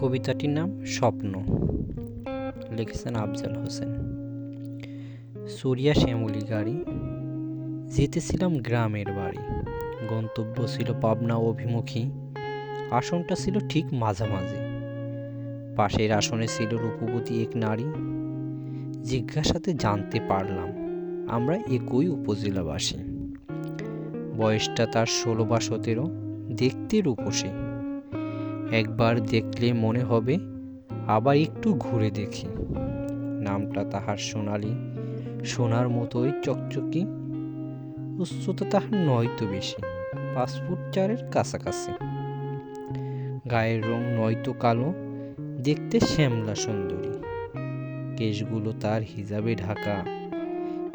কবিতাটির নাম স্বপ্ন, লিখেছেন আফজাল হোসেন। সুরিয়া শ্যামলী গাড়ি, যেতেছিলাম গ্রামের বাড়ি। গন্তব্য ছিল পাবনা অভিমুখী, আসনটা ছিল ঠিক মাঝামাঝি। পাশের আসনে ছিল রূপবতী এক নারী। জিজ্ঞাসাতে জানতে পারলাম আমরা একই উপজেলাবাসী। বয়সটা তার 16 বা 17, দেখতে রূপসী। একবার দেখলে মনে হবে আবার একটু ঘুরে দেখি। নামটা তাহার সোনালি, সোনার মতোই চকচকি। উচ্চতা তাহার নয়তো বেশি, 5 ফুট 4-এর কাছাকাছি। গায়ের রং নয়তো কালো, দেখতে শ্যামলা সুন্দরী। কেশগুলো তার হিজাবে ঢাকা,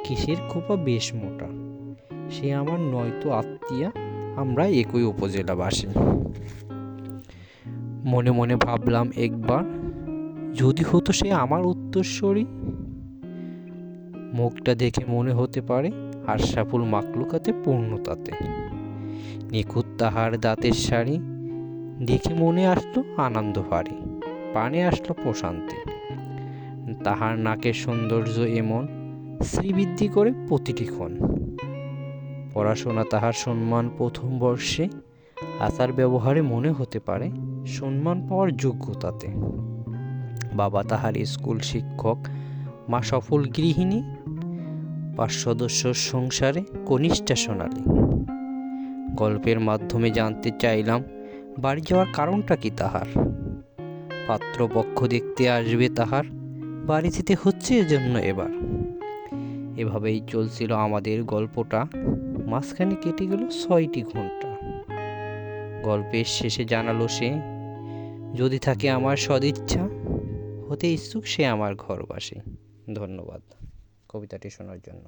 কিসের খোপা বেশ মোটা। সে আমার নয়তো আত্মীয়া, আমরা একই উপজেলাবাসী। মনে মনে ভাবলাম একবার, যদি হতো সে আমার উত্তরসূরি। মুখটা দেখে মনে হতে পারে আশরাফুল মাকলুকাতে পূর্ণতাতে। নিখুঁত তাহার দাঁতের শাড়ি, দেখে মনে আসলো আনন্দ ভারী, পানে আসলো প্রশান্তি। তাহার নাকের সৌন্দর্য এমন, শ্রীবৃদ্ধি করে প্রতিটি ক্ষণ। পড়াশোনা তাহার সম্মান প্রথম বর্ষে, আচার ব্যবহারে মনে হতে পারে সম্মান পাওয়ার যোগ্যতাতে। বাবা তাহার স্কুল শিক্ষক, মা সফল গৃহিণী। 5 সদস্যর সংসারে কনিষ্ঠা সোনালী। গল্পের মাধ্যমে জানতে চাইলাম বাড়ি যাওয়ার কারণটা কি তাহার। পাত্রপক্ষ দেখতে আসবে তাহার, বাড়ি যেতে হচ্ছে এজন্য এবার। এভাবেই চলছিল আমাদের গল্পটা, মাঝখানে কেটে গেল 6টি ঘন্টা। গল্পের শেষে জানালো সে, যদি থাকে আমার সদিচ্ছা, হতে ইচ্ছুক সে আমার ঘরবাসী। ধন্যবাদ কবিতাটি শোনার জন্য।